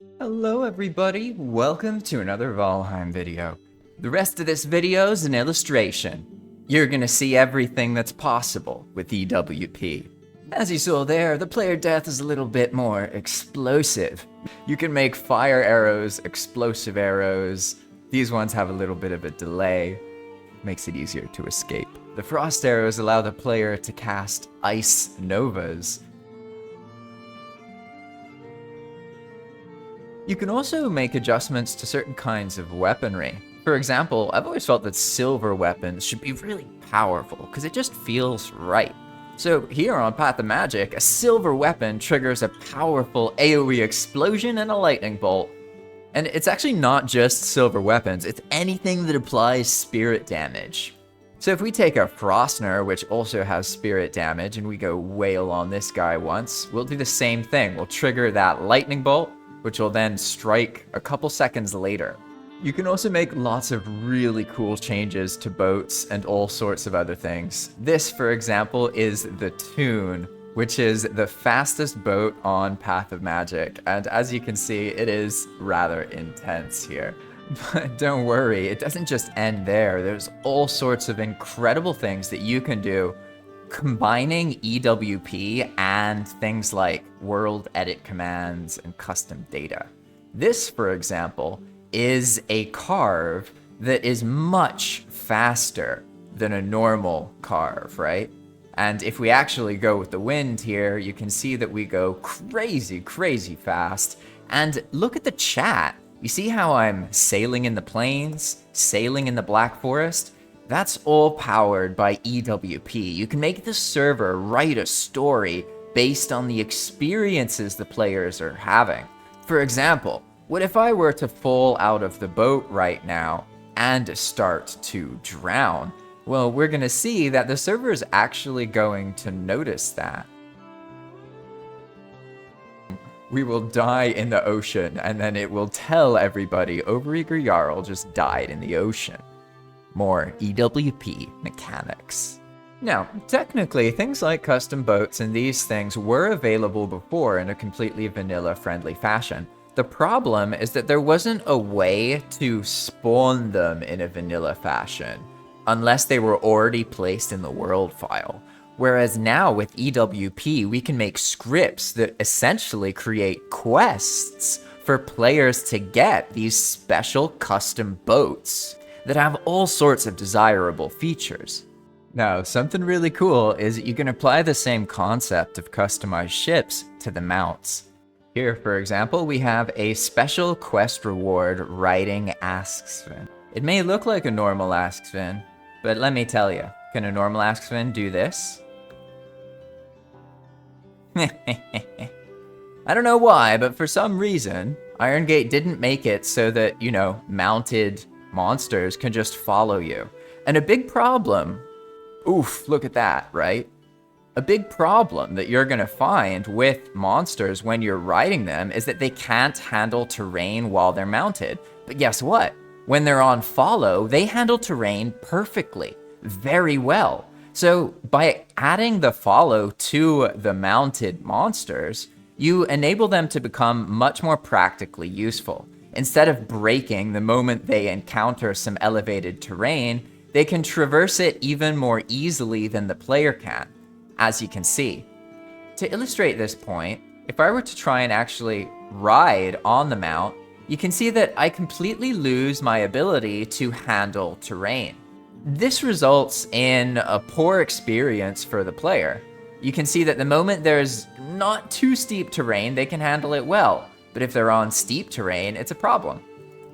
Hello everybody, welcome to another Valheim video. The rest of this video is an illustration. You're gonna see everything that's possible with EWP. As you saw there, the player death is a little bit more explosive. You can make fire arrows, explosive arrows. These ones have a little bit of a delay. Makes it easier to escape. The frost arrows allow the player to cast ice novas. You can also make adjustments to certain kinds of weaponry. For example, I've always felt that silver weapons should be really powerful, because it just feels right. So here on Path of Magic, a silver weapon triggers a powerful AoE explosion and a lightning bolt. And it's actually not just silver weapons, it's anything that applies spirit damage. So if we take a Frostner, which also has spirit damage, and we go wail on this guy once, we'll do the same thing. We'll trigger that lightning bolt, which will then strike a couple seconds later. You can also make lots of really cool changes to boats and all sorts of other things. This, for example, is the Toon, which is the fastest boat on Path of Magic. And as you can see, it is rather intense here. But don't worry, it doesn't just end there. There's all sorts of incredible things that you can do combining EWP and things like world edit commands and custom data. This, for example, is a carve that is much faster than a normal carve, right? And if we actually go with the wind here, you can see that we go crazy fast. And look at the chat. You see how I'm sailing in the plains, sailing in the Black Forest? That's all powered by EWP. You can make the server write a story based on the experiences the players are having. For example, what if I were to fall out of the boat right now and start to drown? Well, we're gonna see that the server is actually going to notice that. We will die in the ocean, and then it will tell everybody Overeager Jarl just died in the ocean. More EWP mechanics. Now, technically, things like custom boats and these things were available before in a completely vanilla-friendly fashion. The problem is that there wasn't a way to spawn them in a vanilla fashion, unless they were already placed in the world file. Whereas now with EWP, we can make scripts that essentially create quests for players to get these special custom boats that have all sorts of desirable features. Now, something really cool is that you can apply the same concept of customized ships to the mounts. Here, for example, we have a special quest reward riding Asksvin. It may look like a normal Asksvin, but let me tell you, can a normal Asksvin do this? I don't know why, but for some reason, Irongate didn't make it so that, mounted monsters can just follow you. And a big problem, oof, look at that, right? A big problem that you're gonna find with monsters when you're riding them is that they can't handle terrain while they're mounted. But guess what? When they're on follow, they handle terrain perfectly, very well. So by adding the follow to the mounted monsters, you enable them to become much more practically useful. Instead of breaking the moment they encounter some elevated terrain, they can traverse it even more easily than the player can, as you can see. To illustrate this point, if I were to try and actually ride on the mount, you can see that I completely lose my ability to handle terrain. This results in a poor experience for the player. You can see that the moment there's not too steep terrain, they can handle it well. But if they're on steep terrain, it's a problem.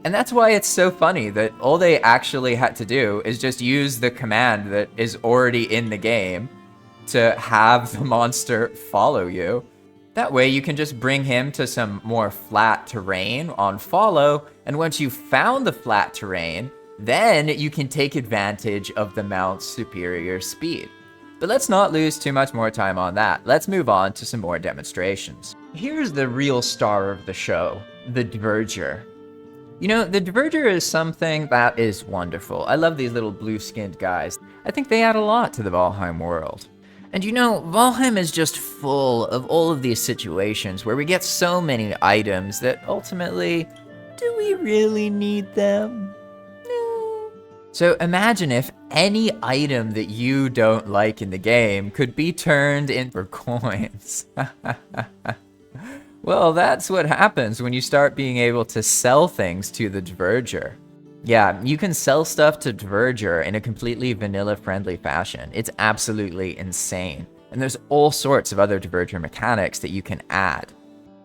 And that's why it's so funny that all they actually had to do is just use the command that is already in the game to have the monster follow you. That way you can just bring him to some more flat terrain on follow, and once you've found the flat terrain, then you can take advantage of the mount's superior speed. But let's not lose too much more time on that. Let's move on to some more demonstrations. Here's the real star of the show, the Diverger. The Diverger is something that is wonderful. I love these little blue-skinned guys. I think they add a lot to the Valheim world. And you know, Valheim is just full of all of these situations where we get so many items that ultimately, do we really need them? No. So imagine if any item that you don't like in the game could be turned into coins. Well, that's what happens when you start being able to sell things to the Diverger. Yeah, you can sell stuff to Diverger in a completely vanilla-friendly fashion. It's absolutely insane. And there's all sorts of other Diverger mechanics that you can add.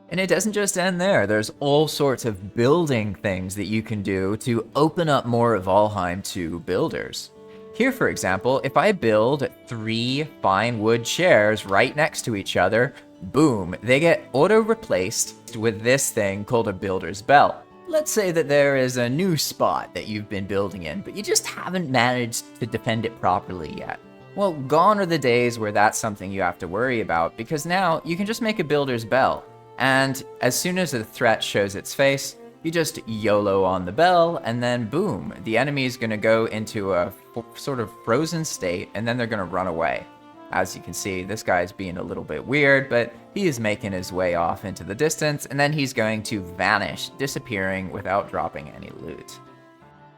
And it doesn't just end there. There's all sorts of building things that you can do to open up more of Valheim to builders. Here, for example, if I build 3 fine wood chairs right next to each other, boom, they get auto-replaced with this thing called a builder's belt. Let's say that there is a new spot that you've been building in, but you just haven't managed to defend it properly yet. Well, gone are the days where that's something you have to worry about, because now you can just make a builder's bell. And as soon as the threat shows its face, you just YOLO on the bell, and then boom, the enemy is going to go into a sort of frozen state, and then they're going to run away. As you can see, this guy's being a little bit weird, but he is making his way off into the distance, and then he's going to vanish, disappearing without dropping any loot.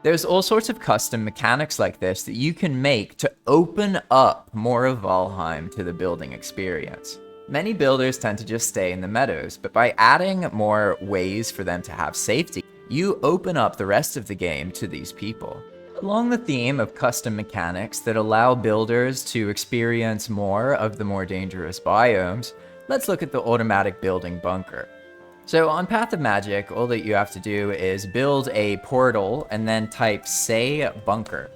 There's all sorts of custom mechanics like this that you can make to open up more of Valheim to the building experience. Many builders tend to just stay in the meadows, but by adding more ways for them to have safety, you open up the rest of the game to these people. Along the theme of custom mechanics that allow builders to experience more of the more dangerous biomes, let's look at the automatic building bunker. So on Path of Magic, all that you have to do is build a portal and then type say bunker.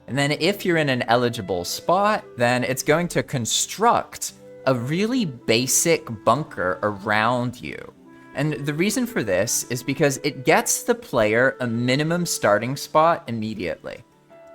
And then if you're in an eligible spot, then it's going to construct a really basic bunker around you. And the reason for this is because it gets the player a minimum starting spot immediately.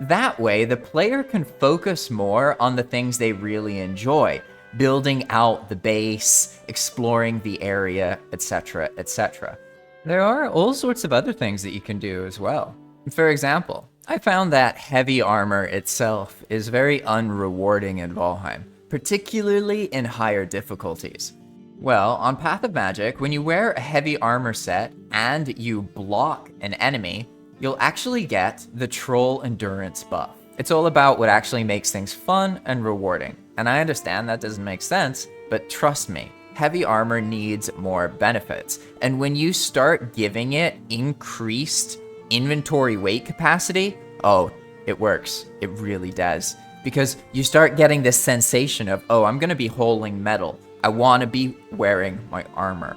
That way, the player can focus more on the things they really enjoy, building out the base, exploring the area, etc., etc. There are all sorts of other things that you can do as well. For example, I found that heavy armor itself is very unrewarding in Valheim, particularly in higher difficulties. Well, on Path of Magic, when you wear a heavy armor set and you block an enemy, you'll actually get the Troll Endurance buff. It's all about what actually makes things fun and rewarding. And I understand that doesn't make sense, but trust me, heavy armor needs more benefits. And when you start giving it increased inventory weight capacity, oh, it works. It really does. Because you start getting this sensation of, oh, I'm gonna be holding metal. I wanna be wearing my armor.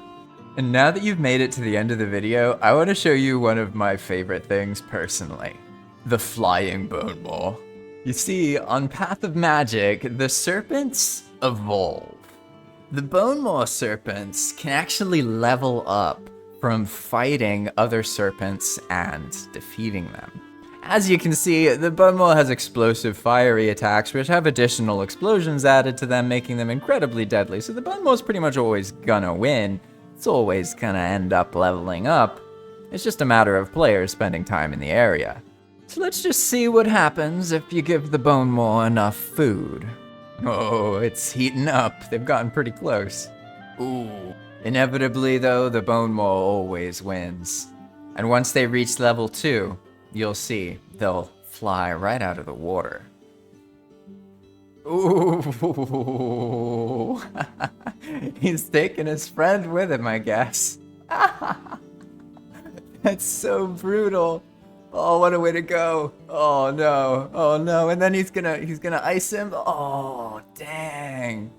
And now that you've made it to the end of the video, I wanna show you one of my favorite things personally. The flying bone maw. You see, on Path of Magic, the serpents evolve. The bone maw serpents can actually level up from fighting other serpents and defeating them. As you can see, the bone maw has explosive fiery attacks, which have additional explosions added to them, making them incredibly deadly. So the bone maw is pretty much always gonna win. It's always gonna end up leveling up. It's just a matter of players spending time in the area. So let's just see what happens if you give the bone maw enough food. Oh, it's heating up. They've gotten pretty close. Ooh. Inevitably, though, the bone maw always wins. And once they reach level 2, you'll see they'll fly right out of the water. Ooh. He's taking his friend with him, I guess. That's so brutal. Oh, what a way to go. Oh no. Oh no. And then he's gonna ice him. Oh, dang.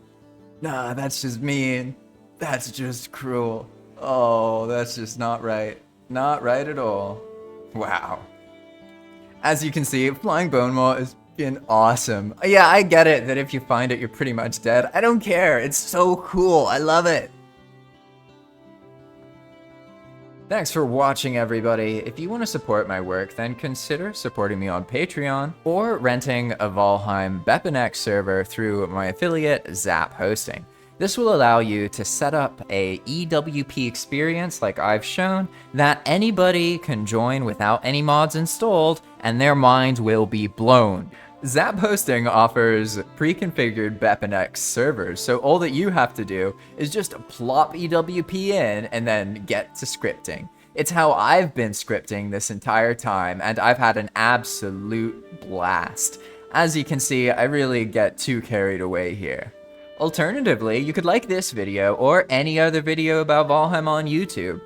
Nah, that's just mean. That's just cruel. Oh, that's just not right. Not right at all. Wow. As you can see, flying bone maw is been awesome. Yeah, I get it that if you find it, you're pretty much dead. I don't care. It's so cool. I love it. Thanks for watching, everybody. If you want to support my work, then consider supporting me on Patreon or renting a Valheim BepInEx server through my affiliate, Zap Hosting. This will allow you to set up a EWP experience like I've shown that anybody can join without any mods installed, and their mind will be blown. Zap Hosting offers pre-configured BepInEx servers, so all that you have to do is just plop EWP in and then get to scripting. It's how I've been scripting this entire time, and I've had an absolute blast. As you can see, I really get too carried away here. Alternatively, you could like this video or any other video about Valheim on YouTube,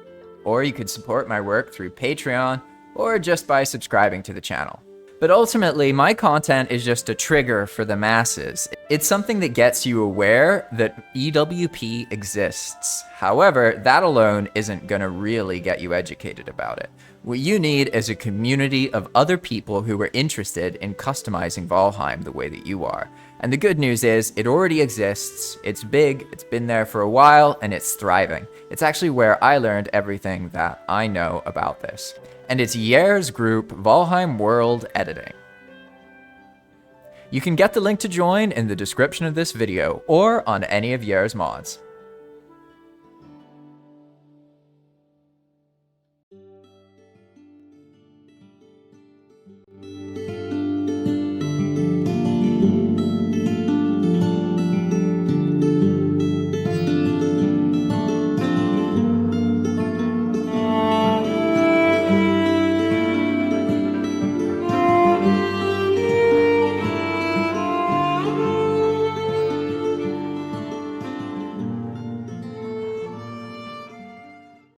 or you could support my work through Patreon, or just by subscribing to the channel. But ultimately, my content is just a trigger for the masses. It's something that gets you aware that EWP exists. However, that alone isn't gonna really get you educated about it. What you need is a community of other people who are interested in customizing Valheim the way that you are. And the good news is, it already exists, it's big, it's been there for a while, and it's thriving. It's actually where I learned everything that I know about this. And it's Yair's group, Valheim World Editing. You can get the link to join in the description of this video, or on any of Yair's mods.